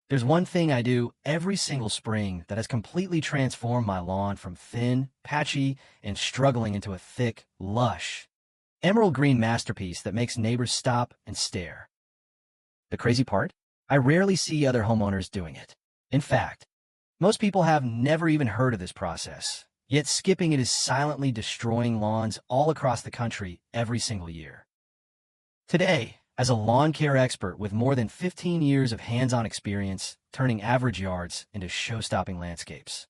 There's one thing I do every single spring that has completely transformed my lawn from thin, patchy, and struggling into a thick, lush, emerald green masterpiece that makes neighbors stop and stare. The crazy part? I rarely see other homeowners doing it. In fact, most people have never even heard of this process, yet skipping it is silently destroying lawns all across the country every single year. Today, as a lawn care expert with more than 15 years of hands-on experience turning average yards into show-stopping landscapes,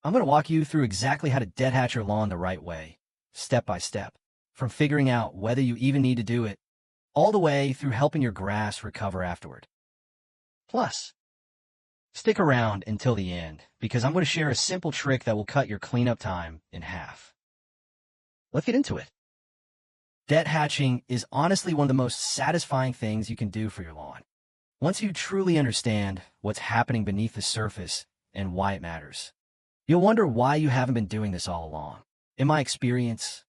I'm going to walk you through exactly how to deadhatch your lawn the right way, step by step, from figuring out whether you even need to do it, all the way through helping your grass recover afterward. Plus, stick around until the end, because I'm going to share a simple trick that will cut your cleanup time in half. Let's get into it. Dethatching is honestly one of the most satisfying things you can do for your lawn. Once you truly understand what's happening beneath the surface and why it matters, you'll wonder why you haven't been doing this all along. In my experience,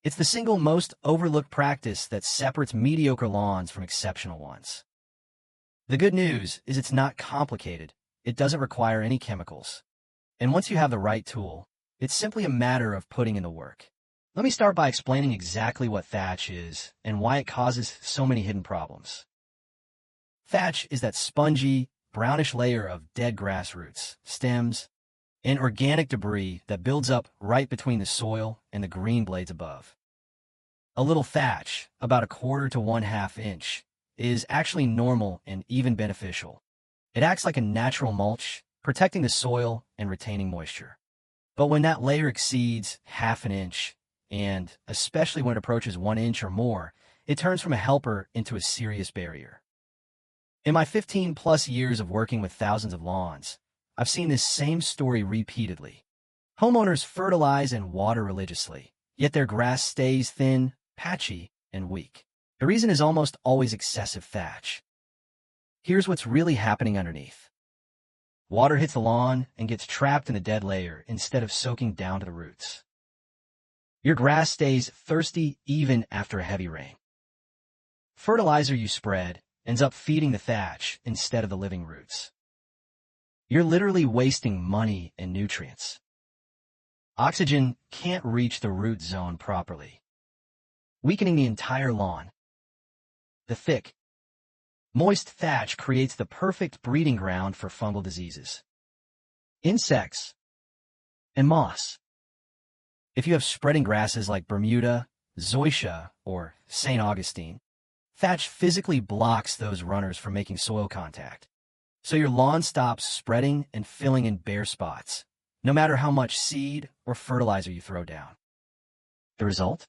it's the single most overlooked practice that separates mediocre lawns from exceptional ones. The good news is it's not complicated. It doesn't require any chemicals. And once you have the right tool, it's simply a matter of putting in the work. Let me start by explaining exactly what thatch is and why it causes so many hidden problems. Thatch is that spongy, brownish layer of dead grass roots, stems, and organic debris that builds up right between the soil and the green blades above. A little thatch, about 1/4 to 1/2 inch, is actually normal and even beneficial. It acts like a natural mulch, protecting the soil and retaining moisture. But when that layer exceeds 1/2 inch, and especially when it approaches 1 inch or more, it turns from a helper into a serious barrier. In my 15-plus years of working with thousands of lawns, I've seen this same story repeatedly. Homeowners fertilize and water religiously, yet their grass stays thin, patchy, and weak. The reason is almost always excessive thatch. Here's what's really happening underneath. Water hits the lawn and gets trapped in the dead layer instead of soaking down to the roots. Your grass stays thirsty even after a heavy rain. Fertilizer you spread ends up feeding the thatch instead of the living roots. You're literally wasting money and nutrients. Oxygen can't reach the root zone properly, weakening the entire lawn. The thick, moist thatch creates the perfect breeding ground for fungal diseases, insects, and moss. If you have spreading grasses like Bermuda, Zoysia, or St. Augustine, thatch physically blocks those runners from making soil contact. So your lawn stops spreading and filling in bare spots, no matter how much seed or fertilizer you throw down. The result?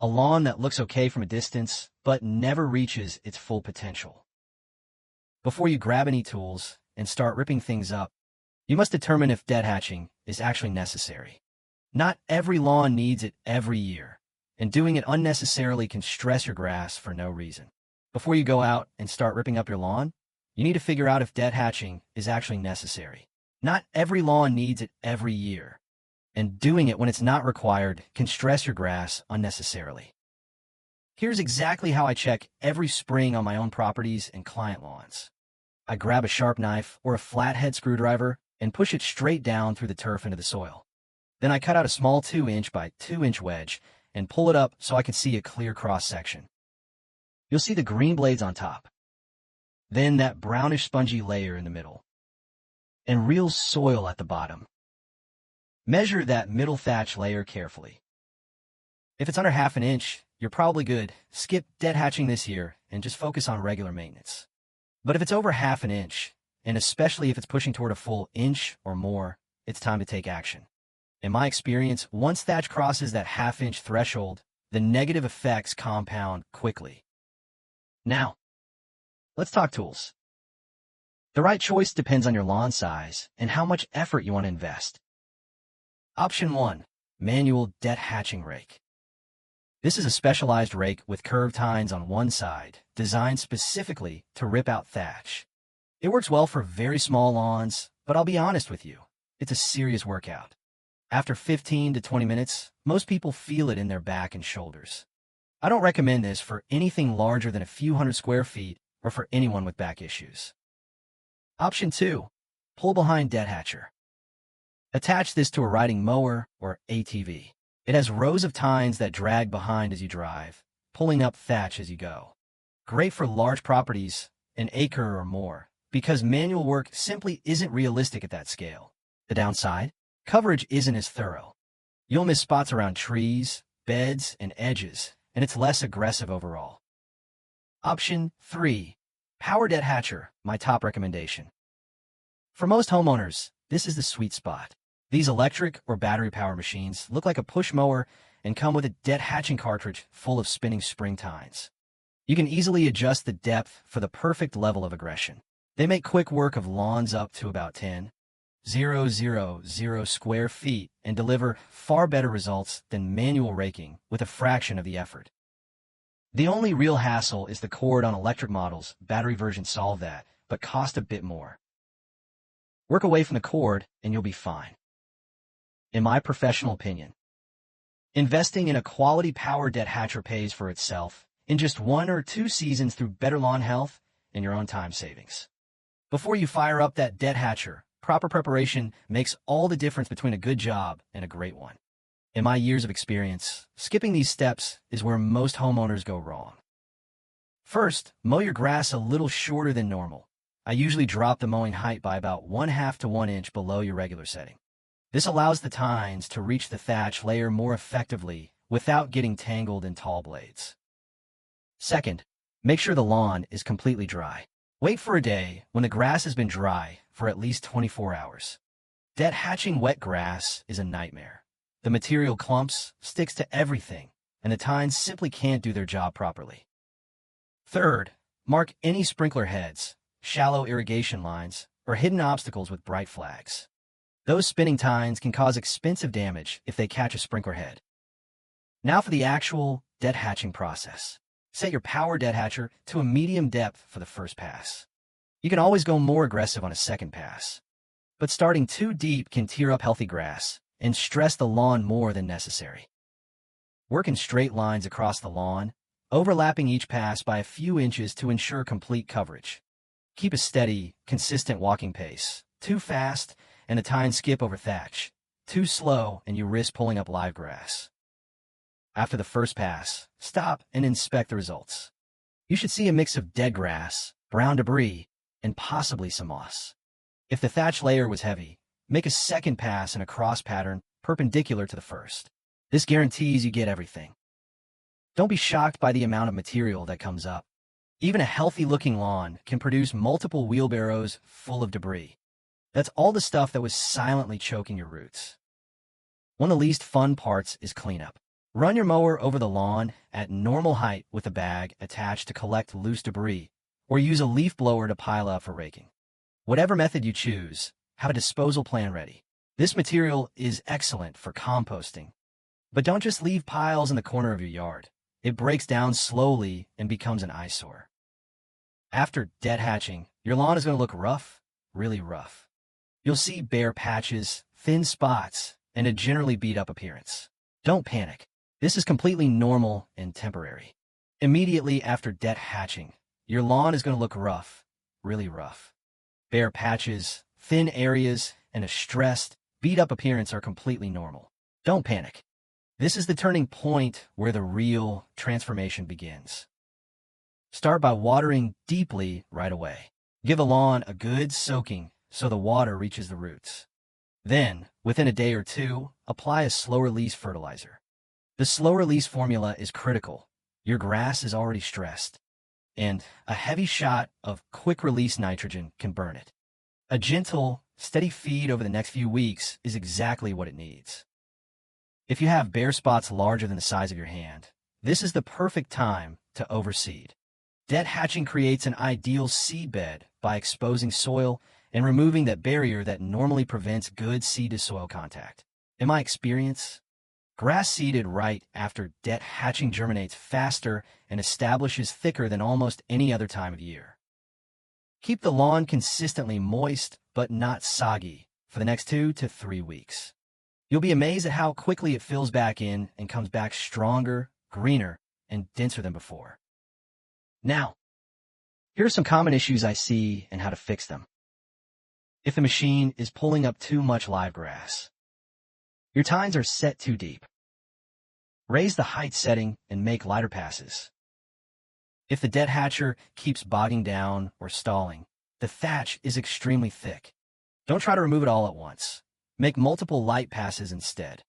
A lawn that looks okay from a distance, but never reaches its full potential. Before you grab any tools and start ripping things up, you must determine if deadhatching is actually necessary. Not every lawn needs it every year, and doing it unnecessarily can stress your grass for no reason. Before you go out and start ripping up your lawn, you need to figure out if deadhatching is actually necessary. Not every lawn needs it every year, and doing it when it's not required can stress your grass unnecessarily. Here's exactly how I check every spring on my own properties and client lawns. I grab a sharp knife or a flathead screwdriver and push it straight down through the turf into the soil. Then I cut out a small 2-inch by 2-inch wedge and pull it up so I can see a clear cross-section. You'll see the green blades on top, then that brownish spongy layer in the middle, and real soil at the bottom. Measure that middle thatch layer carefully. If it's under 1/2 inch, you're probably good. Skip deadhatching this year and just focus on regular maintenance. But if it's over 1/2 inch, and especially if it's pushing toward a full inch or more, it's time to take action. In my experience, once thatch crosses that 1/2 inch threshold, the negative effects compound quickly. Now, let's talk tools. The right choice depends on your lawn size and how much effort you want to invest. Option 1, manual dethatching rake. This is a specialized rake with curved tines on one side, designed specifically to rip out thatch. It works well for very small lawns, but I'll be honest with you, it's a serious workout. After 15 to 20 minutes, most people feel it in their back and shoulders. I don't recommend this for anything larger than a few hundred square feet or for anyone with back issues. Option 2. Pull behind Dethatcher. Attach this to a riding mower or ATV. It has rows of tines that drag behind as you drive, pulling up thatch as you go. Great for large properties, an acre or more, because manual work simply isn't realistic at that scale. The downside? Coverage isn't as thorough. You'll miss spots around trees, beds, and edges, and it's less aggressive overall. Option 3. Power Dethatcher, my top recommendation. For most homeowners, this is the sweet spot. These electric or battery power machines look like a push mower and come with a dethatching cartridge full of spinning spring tines. You can easily adjust the depth for the perfect level of aggression. They make quick work of lawns up to about 10,000 square feet and deliver far better results than manual raking with a fraction of the effort. The only real hassle is the cord on electric models. Battery versions solve that, but cost a bit more. Work away from the cord and you'll be fine. In my professional opinion, investing in a quality power dethatcher pays for itself in just 1 or 2 seasons through better lawn health and your own time savings. Before you fire up that dethatcher, proper preparation makes all the difference between a good job and a great one. In my years of experience, skipping these steps is where most homeowners go wrong. First, mow your grass a little shorter than normal. I usually drop the mowing height by about 1/2 to 1 inch below your regular setting. This allows the tines to reach the thatch layer more effectively without getting tangled in tall blades. Second, make sure the lawn is completely dry. Wait for a day when the grass has been dry for at least 24 hours. Dethatching wet grass is a nightmare. The material clumps, sticks to everything, and the tines simply can't do their job properly. Third, mark any sprinkler heads, shallow irrigation lines, or hidden obstacles with bright flags. Those spinning tines can cause expensive damage if they catch a sprinkler head. Now for the actual dethatching process. Set your power dethatcher to a medium depth for the first pass. You can always go more aggressive on a second pass. But starting too deep can tear up healthy grass and stress the lawn more than necessary. Work in straight lines across the lawn, overlapping each pass by a few inches to ensure complete coverage. Keep a steady, consistent walking pace. Too fast, and the tines skip over thatch. Too slow, and you risk pulling up live grass. After the first pass, stop and inspect the results. You should see a mix of dead grass, brown debris, and possibly some moss. If the thatch layer was heavy, make a second pass in a cross pattern perpendicular to the first. This guarantees you get everything. Don't be shocked by the amount of material that comes up. Even a healthy-looking lawn can produce multiple wheelbarrows full of debris. That's all the stuff that was silently choking your roots. One of the least fun parts is cleanup. Run your mower over the lawn at normal height with a bag attached to collect loose debris, or use a leaf blower to pile up for raking. Whatever method you choose, have a disposal plan ready. This material is excellent for composting. But don't just leave piles in the corner of your yard. It breaks down slowly and becomes an eyesore. After dethatching, your lawn is going to look rough, really rough. You'll see bare patches, thin spots, and a generally beat-up appearance. Don't panic. This is completely normal and temporary. Immediately after dethatching, your lawn is going to look rough, really rough. Bare patches, thin areas, and a stressed, beat-up appearance are completely normal. Don't panic. This is the turning point where the real transformation begins. Start by watering deeply right away. Give the lawn a good soaking so the water reaches the roots. Then, within a day or two, apply a slow-release fertilizer. The slow-release formula is critical. Your grass is already stressed, and a heavy shot of quick-release nitrogen can burn it. A gentle, steady feed over the next few weeks is exactly what it needs. If you have bare spots larger than the size of your hand, this is the perfect time to overseed. Dethatching creates an ideal seed bed by exposing soil and removing that barrier that normally prevents good seed-to-soil contact. In my experience, grass seeded right after dethatching germinates faster and establishes thicker than almost any other time of year. Keep the lawn consistently moist but not soggy for the next 2 to 3 weeks. You'll be amazed at how quickly it fills back in and comes back stronger, greener, and denser than before. Now, here are some common issues I see and how to fix them. if the machine is pulling up too much live grass. Your tines are set too deep. Raise the height setting and make lighter passes. If the Dethatcher keeps bogging down or stalling, the thatch is extremely thick. Don't try to remove it all at once. Make multiple light passes instead.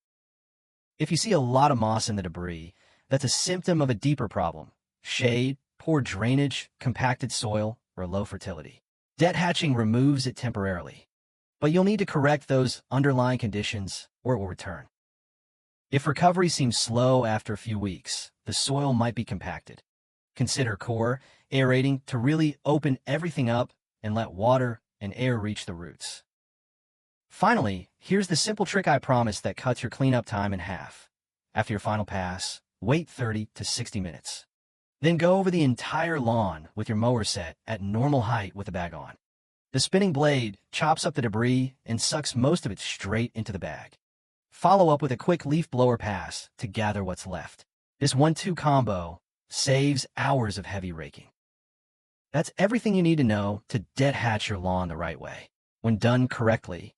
If you see a lot of moss in the debris, that's a symptom of a deeper problem: shade, poor drainage, compacted soil, or low fertility. Dethatching removes it temporarily, but you'll need to correct those underlying conditions or it will return. If recovery seems slow after a few weeks, the soil might be compacted. Consider core aerating to really open everything up and let water and air reach the roots. Finally, here's the simple trick I promise that cuts your cleanup time in half. After your final pass, wait 30 to 60 minutes. Then go over the entire lawn with your mower set at normal height with the bag on. The spinning blade chops up the debris and sucks most of it straight into the bag. Follow up with a quick leaf blower pass to gather what's left. This 1-2 combo saves hours of heavy raking. That's everything you need to know to dethatch your lawn the right way. When done correctly,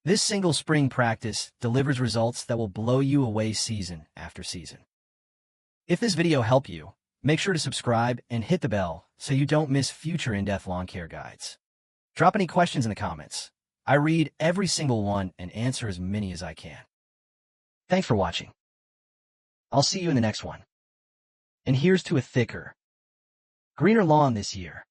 this single spring practice delivers results that will blow you away season after season. If this video helped you, make sure to subscribe and hit the bell so you don't miss future in-depth lawn care guides. Drop any questions in the comments. I read every single one and answer as many as I can. Thanks for watching. I'll see you in the next one. And here's to a thicker, greener lawn this year.